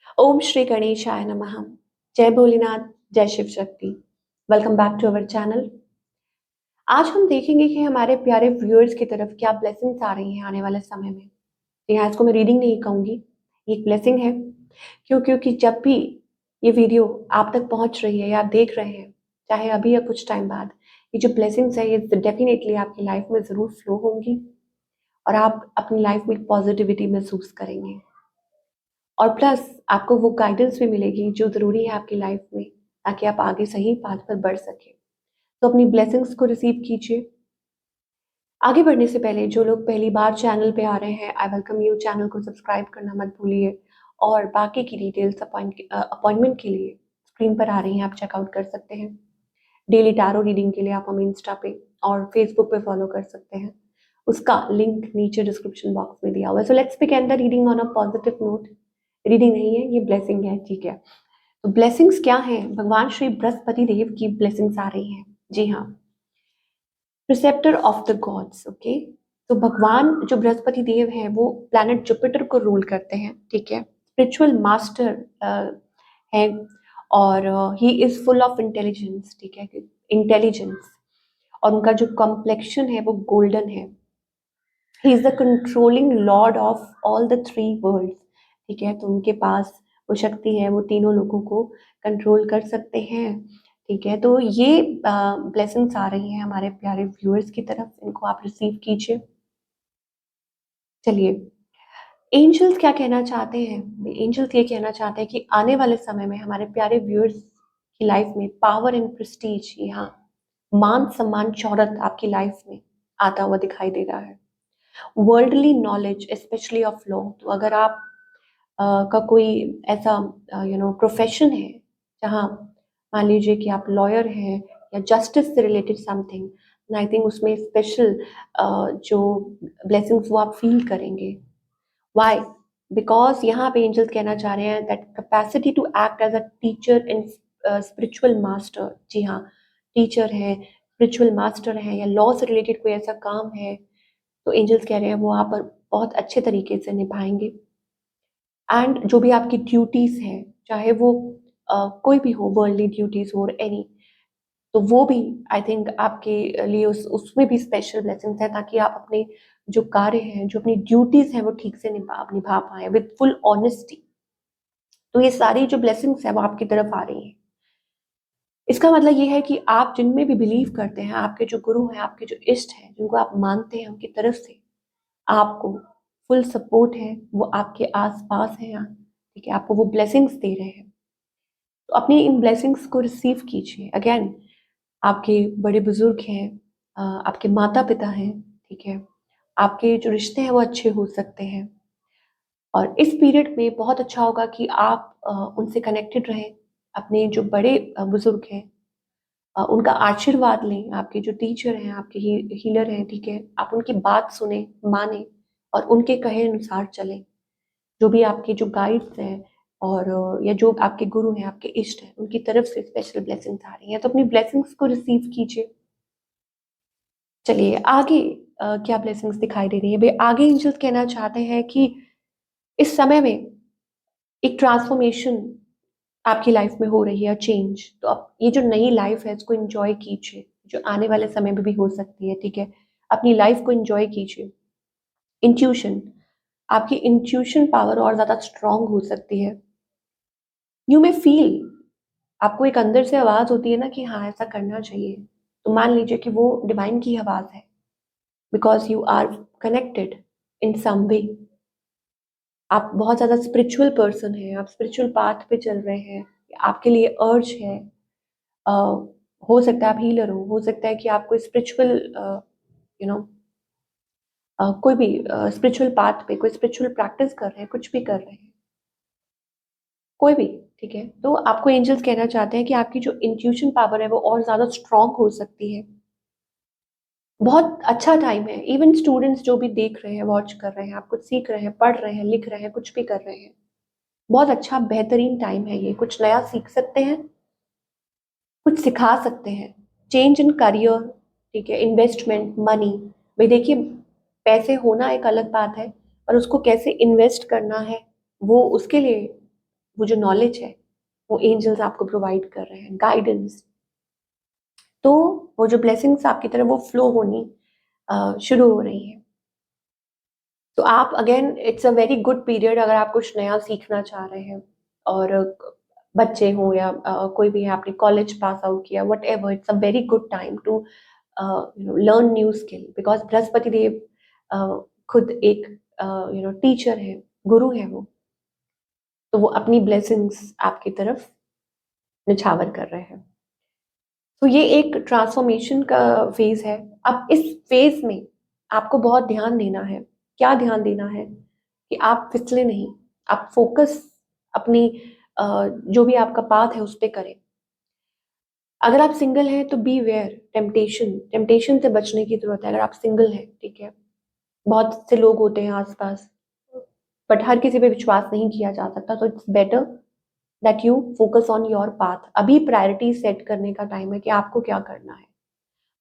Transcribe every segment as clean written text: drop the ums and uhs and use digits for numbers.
ओम श्री गणेशाय नमः। जय भोलेनाथ, जय Shiv Shakti. Welcome back to our channel. आज हम देखेंगे कि हमारे प्यारे व्यूअर्स की तरफ क्या ब्लेसिंग्स आ रही हैं आने वाले समय में। जी हाँ, इसको मैं रीडिंग नहीं कहूँगी, ये एक ब्लेसिंग है। क्योंकि जब भी ये वीडियो आप तक पहुँच रही है या आप देख रहे हैं, चाहे अभी या कुछ टाइम बाद, ये जो ब्लेसिंग्स है ये डेफिनेटली आपकी लाइफ में ज़रूर फ्लो होंगी और आप अपनी लाइफ में पॉजिटिविटी महसूस करेंगे। और प्लस आपको वो गाइडेंस भी मिलेगी जो ज़रूरी है आपकी लाइफ में, ताकि आप आगे सही पाथ पर बढ़ सकें। तो अपनी ब्लेसिंग्स को रिसीव कीजिए। आगे बढ़ने से पहले जो लोग पहली बार चैनल पे आ रहे हैं, आई वेलकम यू। चैनल को सब्सक्राइब करना मत भूलिए और बाकी की डिटेल्स अपॉइंटमेंट के लिए स्क्रीन पर आ रही हैं, आप चेकआउट कर सकते हैं। डेली टैरो रीडिंग के लिए आप हमें इंस्टा पे और फेसबुक पे फॉलो कर सकते हैं। उसका लिंक नीचे डिस्क्रिप्शन बॉक्स में दिया हुआ है। So let's begin the reading on a positive note. Reading नहीं है, ये ब्लेसिंग है, ठीक है। तो ब्लेसिंग्स क्या हैं? भगवान श्री बृहस्पति देव की ब्लेसिंग्स आ रही हैं। जी हाँ, preceptor of the gods. Okay, तो भगवान जो बृहस्पति देव हैं वो प्लैनेट जुपिटर को रूल करते हैं, ठीक है। स्पिरिचुअल मास्टर हैं और he is full of intelligence, ठीक है, इंटेलिजेंस। और उनका जो कॉम्प्लेक्शन है वो गोल्डन है। He is the controlling Lord of all the three world's, ठीक है। तो उनके पास वो शक्ति है, वो तीनों लोगों को कंट्रोल कर सकते हैं, ठीक है। तो ये ब्लेसिंग्स आ रही हैं हमारे प्यारे व्यूअर्स की तरफ, इनको आप रिसीव कीजिए। चलिए, एंजल्स क्या कहना चाहते हैं? एंजल्स ये कहना चाहते हैं कि आने वाले समय में हमारे प्यारे व्यूअर्स की लाइफ में पावर एंड प्रेस्टीज, यहाँ मान सम्मान शोहरत आपकी लाइफ में आता हुआ दिखाई दे रहा है। Worldly knowledge specially of law, तो अगर आप का कोई ऐसा प्रोफेशन है जहाँ मान लीजिए कि आप लॉयर हैं या जस्टिस से रिलेटेड समथिंग, आई थिंक उसमें स्पेशल जो ब्लेसिंग्स वो आप फील करेंगे। वाई? बिकॉज यहाँ पे एंजल्स कहना चाह रहे हैं that capacity to act as a teacher and spiritual master. जी हाँ, टीचर है, स्पिरिचुअल मास्टर है या लॉ से रिलेटेड कोई ऐसा काम है, तो एंजल्स कह रहे हैं वो आप पर बहुत अच्छे तरीके से निभाएंगे। एंड जो भी आपकी ड्यूटीज हैं, चाहे वो कोई भी हो, वर्ल्डली ड्यूटीज हो एनी, तो वो भी आई थिंक आपके लिए उसमें भी स्पेशल ब्लेसिंग्स है, ताकि आप अपने जो कार्य हैं, जो अपनी ड्यूटीज हैं, वो ठीक से निभा निभा पाए विद फुल ऑनेस्टी। तो ये सारी जो ब्लेसिंग्स है वो आपकी तरफ आ रही हैं। इसका मतलब ये है कि आप जिनमें भी बिलीव करते हैं, आपके जो गुरु हैं, आपके जो इष्ट हैं, जिनको आप मानते हैं, उनकी तरफ से आपको फुल सपोर्ट है, वो आपके आसपास है यहाँ, ठीक है, आपको वो ब्लेसिंग्स दे रहे हैं। तो अपनी इन ब्लेसिंग्स को रिसीव कीजिए। अगेन, आपके बड़े बुजुर्ग हैं, आपके माता पिता हैं, ठीक है, आपके जो रिश्ते हैं वो अच्छे हो सकते हैं। और इस पीरियड में बहुत अच्छा होगा कि आप उनसे कनेक्टेड रहें। अपने जो बड़े बुजुर्ग हैं, उनका आशीर्वाद लें। आपके जो टीचर हैं, आपके हीलर हैं, ठीक है, आप उनकी बात सुने, माने और उनके कहे अनुसार चलें। जो भी आपके जो गाइड्स हैं और या जो आपके गुरु हैं, आपके इष्ट हैं, उनकी तरफ से स्पेशल ब्लेसिंग्स आ रही हैं, तो अपनी ब्लेसिंग्स को रिसीव कीजिए। चलिए आगे, क्या ब्लेसिंग्स दिखाई दे रही है? भाई आगे एंजल्स कहना चाहते हैं कि इस समय में एक ट्रांसफॉर्मेशन आपकी लाइफ में हो रही है, चेंज। तो अब ये जो नई लाइफ है इसको एंजॉय कीजिए, जो आने वाले समय में भी हो सकती है, ठीक है। अपनी लाइफ को एंजॉय कीजिए। इंट्यूशन, आपकी इंट्यूशन पावर और ज्यादा स्ट्रांग हो सकती है। यू मे फील, आपको एक अंदर से आवाज होती है ना कि हाँ ऐसा करना चाहिए, तो मान लीजिए कि वो डिवाइन की आवाज है, because you are connected in some way. आप बहुत ज्यादा स्पिरिचुअल पर्सन हैं, आप स्पिरिचुअल पाथ पे चल रहे हैं, आपके लिए अर्ज है। अ, हो सकता है आप हीलर हो सकता है कि आप कोई स्पिरिचुअल यू नो कोई भी स्पिरिचुअल पाथ पे कोई स्पिरिचुअल प्रैक्टिस कर रहे हैं, कुछ भी कर रहे हैं, कोई भी, ठीक है। तो आपको एंजल्स कहना चाहते हैं कि आपकी जो इंट्यूशन पावर है वो और ज्यादा स्ट्रांग हो सकती है। बहुत अच्छा टाइम है। इवन स्टूडेंट्स जो भी देख रहे हैं, वॉच कर रहे हैं, आप कुछ सीख रहे हैं, पढ़ रहे हैं, लिख रहे हैं, कुछ भी कर रहे हैं, बहुत अच्छा बेहतरीन टाइम है ये। कुछ नया सीख सकते हैं, कुछ सिखा सकते हैं। चेंज इन करियर, ठीक है, इन्वेस्टमेंट, मनी। भाई देखिए, पैसे होना एक अलग बात है, और उसको कैसे इन्वेस्ट करना है वो उसके लिए वो जो नॉलेज है वो एंजल्स आपको प्रोवाइड कर रहे हैं, गाइडेंस। तो वो जो ब्लेसिंग्स आपकी तरफ वो फ्लो होनी शुरू हो रही है। तो आप again it's a very good period अगर आप कुछ नया सीखना चाह रहे हैं, और बच्चे हों या कोई भी है, आपने कॉलेज पास आउट किया, whatever, it's a very good time to learn new skill, because Brihaspati Dev खुद एक टीचर है, गुरु है वो, तो वो अपनी ब्लेसिंग्स आपकी तरफ निछावर कर रहे हैं। तो ये एक ट्रांसफॉर्मेशन का फेज है। अब इस फेज में आपको बहुत ध्यान देना है। क्या ध्यान देना है? कि आप फिसले नहीं, आप फोकस अपनी जो भी आपका पाथ है उस पे करें। अगर आप सिंगल हैं तो बी वेयर, टेम्पटेशन से बचने की जरूरत है। अगर आप सिंगल हैं, ठीक है, बहुत से लोग होते हैं आसपास, बट हर किसी पे विश्वास नहीं किया जा सकता, तो it's better that you focus on your path. अभी प्रायोरिटी सेट करने का टाइम है कि आपको क्या करना है।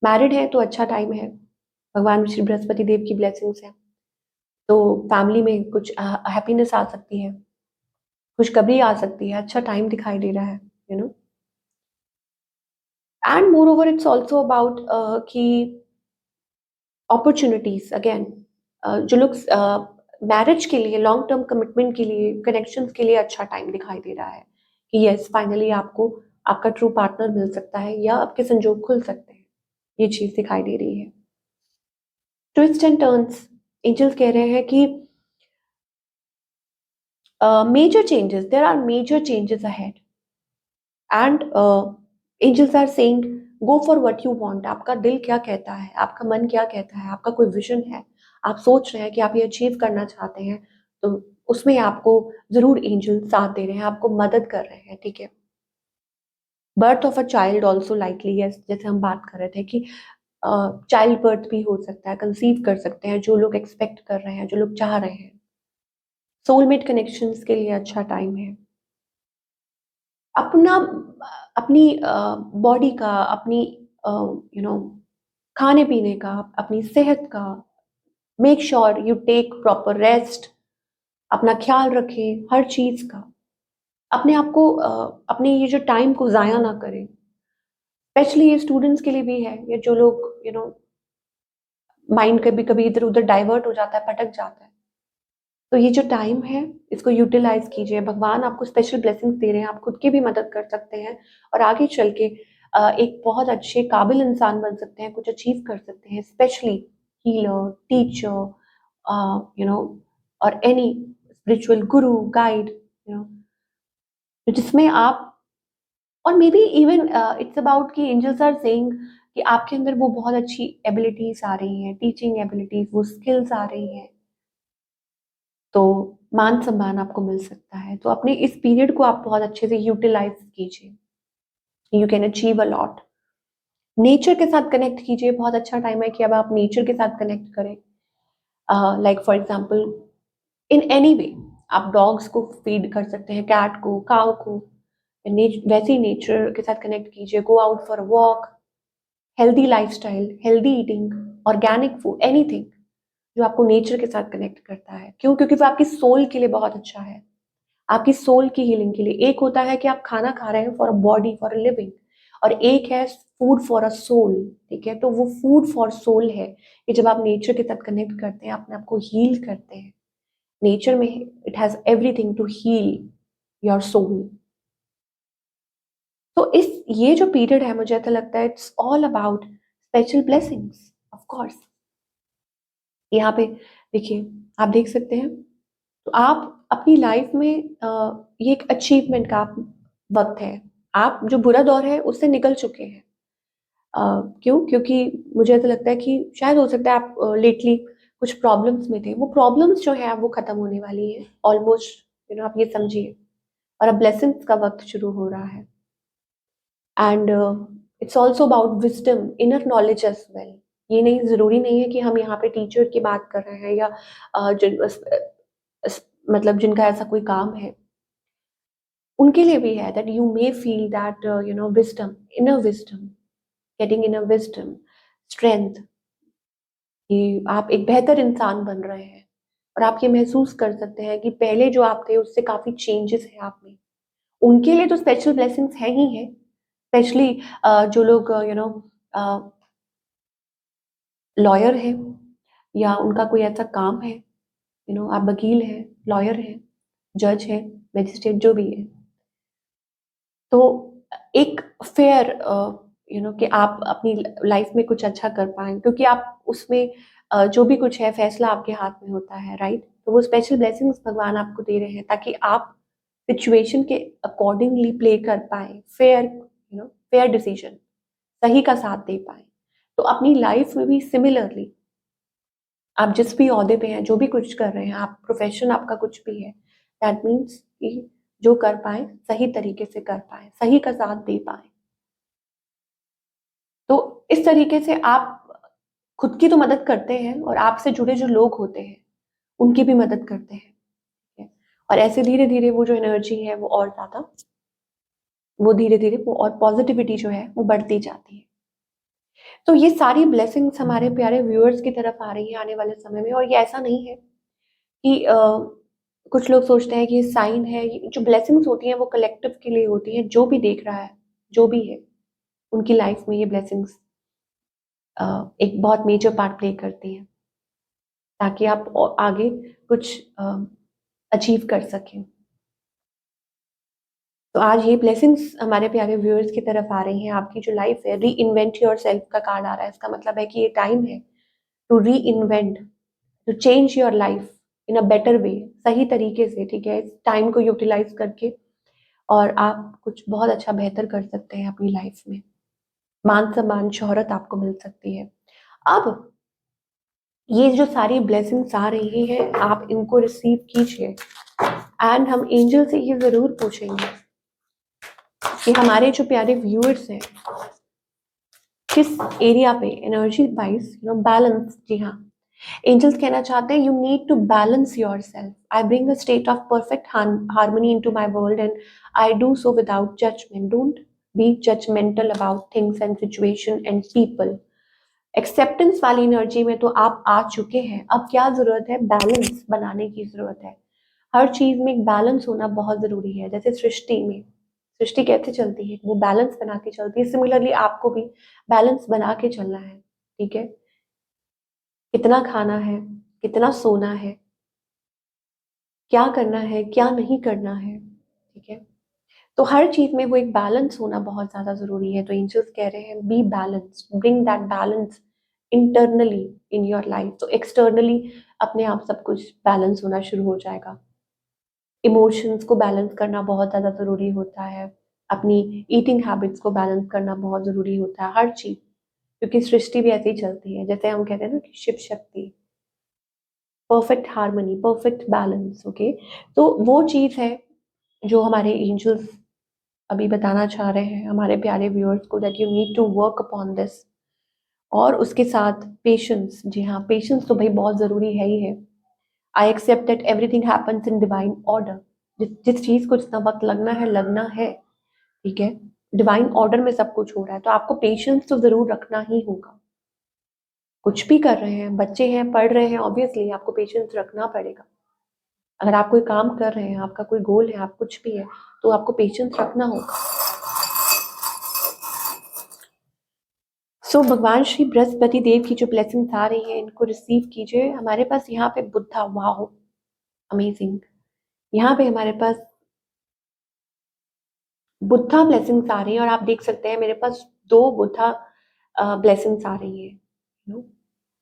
मैरिड है तो अच्छा टाइम है, भगवान श्री बृहस्पति देव की ब्लेसिंग्स है, तो फैमिली में कुछ हैप्पीनेस आ सकती है, खुशखबरी आ सकती है, अच्छा टाइम दिखाई दे रहा है, you know. And more over it's also about कि अपॉर्चुनिटीज अगेन, जो लोग मैरिज के लिए, लॉन्ग टर्म कमिटमेंट के लिए, कनेक्शंस के लिए अच्छा टाइम दिखाई दे रहा है कि यस फाइनली आपको आपका ट्रू पार्टनर मिल सकता है या आपके संजोग खुल सकते हैं, ये चीज दिखाई दे रही है। ट्विस्ट एंड टर्न्स, एंजल्स कह रहे हैं कि major changes, there are major changes ahead, and angels are saying go for what you want। आपका दिल क्या कहता है, आपका मन क्या कहता है, आपका कोई विजन है, आप सोच रहे हैं कि आप ये अचीव करना चाहते हैं, तो उसमें आपको जरूर एंजल साथ दे रहे हैं, आपको मदद कर रहे हैं, ठीक है। Birth of a child also likely, yes, जैसे हम बात कर रहे थे कि चाइल्ड बर्थ भी हो सकता है, कंसीव कर सकते हैं जो लोग एक्सपेक्ट कर रहे हैं, जो लोग चाह रहे हैं। सोलमेट कनेक्शंस के लिए अच्छा टाइम है। अपना अपनी बॉडी का, अपनी यू नो खाने पीने का, अपनी सेहत का, make sure you take proper rest, अपना ख्याल रखें हर चीज का। अपने आप को अपने ये जो टाइम को जाया ना करें। स्पेशली ये स्टूडेंट्स के लिए भी है, ये जो लोग माइंड कभी कभी इधर उधर डाइवर्ट हो जाता है, भटक जाता है, तो ये जो टाइम है इसको यूटिलाइज कीजिए। भगवान आपको स्पेशल ब्लेसिंग्स दे रहे हैं, आप खुद की भी मदद कर सकते हैं और आगे चल के एक बहुत अच्छे काबिल इंसान बन सकते हैं, कुछ अचीव कर सकते हैं, स्पेशली हीलर, टीचर, और any spiritual Guru, guide, you know, जिसमें आप, और may be even it's about कि एंजल्स आर सेइंग कि आपके अंदर वो बहुत अच्छी एबिलिटीज आ रही हैं, टीचिंग एबिलिटीज, वो स्किल्स आ रही हैं, तो मान सम्मान आपको मिल सकता है। तो अपने इस पीरियड को आप बहुत अच्छे से यूटिलाइज कीजिए, you can achieve a lot. Nature के साथ कनेक्ट कीजिए, बहुत अच्छा टाइम है कि अब आप नेचर के साथ कनेक्ट करें। Like for example, in any way आप डॉग्स को फीड कर सकते हैं, कैट को, काउ को, वैसे ही नेचर के साथ कनेक्ट कीजिए। Go out for walk, healthy lifestyle, healthy eating, organic food, anything जो आपको नेचर के साथ कनेक्ट करता है। क्यों? क्योंकि वो आपकी सोल के लिए बहुत अच्छा है, आपकी सोल की हीलिंग के लिए। एक होता है कि आप खाना खा रहे हैं for a body, for a living, और एक है फूड फॉर अ सोल, ठीक है। तो वो फूड फॉर सोल है कि जब आप नेचर के साथ कनेक्ट करते हैं, अपने आप को हील करते हैं। नेचर में it has everything to heal your soul. तो इस ये जो पीरियड है, मुझे ऐसा लगता है it's all about special blessings, of course. यहाँ पे देखिए, आप देख सकते हैं, तो आप अपनी लाइफ में ये एक अचीवमेंट का वक्त है। आप जो बुरा दौर है उससे निकल चुके हैं। क्यों? क्योंकि मुझे ऐसा लगता है कि शायद हो सकता है आप लेटली कुछ प्रॉब्लम्स में थे, वो प्रॉब्लम्स जो है वो खत्म होने वाली है ऑलमोस्ट, आप ये समझिए। और अब ब्लेसिंग्स का वक्त शुरू हो रहा है। And it's also about wisdom, inner knowledge as well. ये नहीं, जरूरी नहीं है कि हम यहाँ पे टीचर की बात कर रहे हैं या मतलब जिनका ऐसा कोई काम है, उनके लिए भी है that you may feel that wisdom, inner wisdom, getting inner wisdom, strength, कि आप एक बेहतर इंसान बन रहे हैं। और आप ये महसूस कर सकते हैं कि पहले जो आप थे उससे काफी चेंजेस है आप में। उनके लिए तो स्पेशल ब्लेसिंग्स है ही है, स्पेशली जो लोग लॉयर है या उनका कोई ऐसा काम है, आप वकील हैं, लॉयर हैं, जज है, मैजिस्ट्रेट जो भी है, तो एक फेयर कि आप अपनी लाइफ में कुछ अच्छा कर पाएं, क्योंकि आप उसमें जो भी कुछ है फैसला आपके हाथ में होता है, राइट? तो वो स्पेशल ब्लेसिंग्स भगवान आपको दे रहे हैं ताकि आप सिचुएशन के अकॉर्डिंगली प्ले कर पाए, फेयर डिसीजन, सही का साथ दे पाए। तो अपनी लाइफ में भी सिमिलरली आप जिस भी ओहदे पे हैं, जो भी कुछ कर रहे हैं, आप प्रोफेशन आपका कुछ भी है, दैट मीन्स कि जो कर पाए सही तरीके से कर पाए, सही का साथ दे पाए। तो इस तरीके से आप खुद की तो मदद करते हैं और आपसे जुड़े जो लोग होते हैं उनकी भी मदद करते हैं, ठीक है? और ऐसे धीरे धीरे वो जो एनर्जी है वो और ज्यादा, वो धीरे धीरे वो और पॉजिटिविटी जो है वो बढ़ती जाती है। तो ये सारी ब्लेसिंग्स हमारे प्यारे व्यूअर्स की तरफ आ रही है आने वाले समय में। और ये ऐसा नहीं है कि कुछ लोग सोचते हैं कि ये साइन है, ये जो ब्लेसिंग्स होती हैं वो कलेक्टिव के लिए होती हैं, जो भी देख रहा है, जो भी है, उनकी लाइफ में ये ब्लेसिंग्स एक बहुत मेजर पार्ट प्ले करती हैं ताकि आप आगे कुछ अचीव कर सकें। तो आज ये ब्लेसिंग्स हमारे प्यारे व्यूअर्स की तरफ आ रही हैं। आपकी जो लाइफ है, री इन्वेंट योर सेल्फ का कार्ड आ रहा है, इसका मतलब है कि ये टाइम है to reinvent, to change your life in a better way, सही तरीके से, ठीक है? इस टाइम को यूटिलाइज करके और आप कुछ बहुत अच्छा बेहतर कर सकते हैं अपनी लाइफ में। मान सम्मान शोहरत आपको मिल सकती है। अब ये जो सारी ब्लेसिंग्स आ रही हैं, आप इनको रिसीव कीजिए एंड हम एंजल से ये जरूर पूछेंगे कि हमारे जो प्यारे व्यूअर्स हैं किस एरिया पे एनर्जी वाइज बैलेंस, जी हाँ, एंजल्स कहना चाहते हैं you need to balance yourself. I bring a state of perfect harmony into my world and I do so without judgement. Don't be judgemental about things and situation and people. Acceptance वाली energy में तो आप आ चुके हैं, अब क्या जरूरत है? बैलेंस बनाने की जरूरत है। हर चीज में एक बैलेंस होना बहुत जरूरी है। जैसे सृष्टि में, सृष्टि कैसे चलती है, वो बैलेंस बना के चलती है, सिमिलरली आपको भी बैलेंस बना के चलना है, ठीक है? कितना खाना है, कितना सोना है, क्या करना है, क्या नहीं करना है, ठीक है? तो हर चीज में वो एक बैलेंस होना बहुत ज्यादा जरूरी है। तो एंजल्स कह रहे हैं be balance, bring that balance internally in your life. तो एक्सटर्नली अपने आप सब कुछ बैलेंस होना शुरू हो जाएगा। इमोशंस को बैलेंस करना बहुत ज़्यादा ज़रूरी होता है, अपनी ईटिंग हैबिट्स को बैलेंस करना बहुत ज़रूरी होता है, हर चीज़, क्योंकि सृष्टि भी ऐसे ही चलती है। जैसे हम कहते हैं ना कि Shiv Shakti, perfect harmony, perfect balance, okay? तो वो चीज़ है जो हमारे एंजल्स अभी बताना चाह रहे हैं हमारे प्यारे व्यूअर्स को, that you need to work upon this. और उसके साथ पेशेंस, जी हाँ, पेशेंस तो भाई बहुत ज़रूरी है ही है। I accept that everything happens in divine order. जिस चीज़ को जितना वक्त लगना है, ठीक है? डिवाइन ऑर्डर में सब कुछ हो रहा है, तो आपको पेशेंस तो जरूर रखना ही होगा। कुछ भी कर रहे हैं, बच्चे हैं, पढ़ रहे हैं, ऑब्वियसली आपको पेशेंस रखना पड़ेगा। अगर आप कोई काम कर रहे हैं, आपका कोई गोल है, आप कुछ भी है, तो आपको पेशेंस रखना होगा। सो भगवान श्री बृहस्पति देव की जो ब्लेसिंग्स आ रही है, इनको रिसीव कीजिए। हमारे पास यहाँ पे बुद्धा, वाह अमेजिंग, यहाँ पे हमारे पास बुद्धा ब्लेसिंग्स आ रही है। और आप देख सकते हैं मेरे पास 2 बुद्धा ब्लेसिंग्स आ रही है,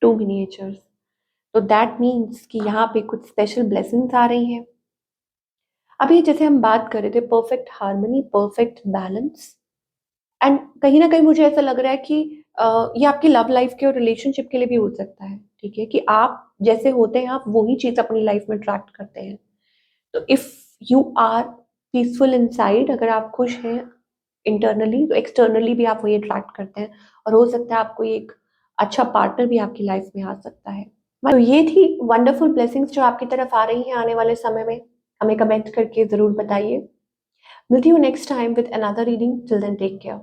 2 मिनिएचर्स। तो दैट मीन्स कि यहाँ पे कुछ स्पेशल ब्लेसिंग्स आ रही हैं। अभी जैसे हम बात कर रहे थे perfect harmony, perfect balance, and कहीं ना कहीं मुझे ऐसा लग रहा है कि ये आपकी लव लाइफ के और रिलेशनशिप के लिए भी हो सकता है, ठीक है? कि आप जैसे होते हैं आप वही चीज अपनी लाइफ में अट्रैक्ट करते हैं। तो if you are peaceful inside, अगर आप खुश हैं इंटरनली, तो एक्सटर्नली भी आप वही अट्रैक्ट करते हैं। और हो सकता है आपको एक अच्छा पार्टनर भी आपकी लाइफ में आ सकता है। तो ये थी वंडरफुल ब्लेसिंग्स जो आपकी तरफ आ रही हैं आने वाले समय में। हमें कमेंट करके जरूर बताइए। मिलती हूँ next time with another reading. Till then take care.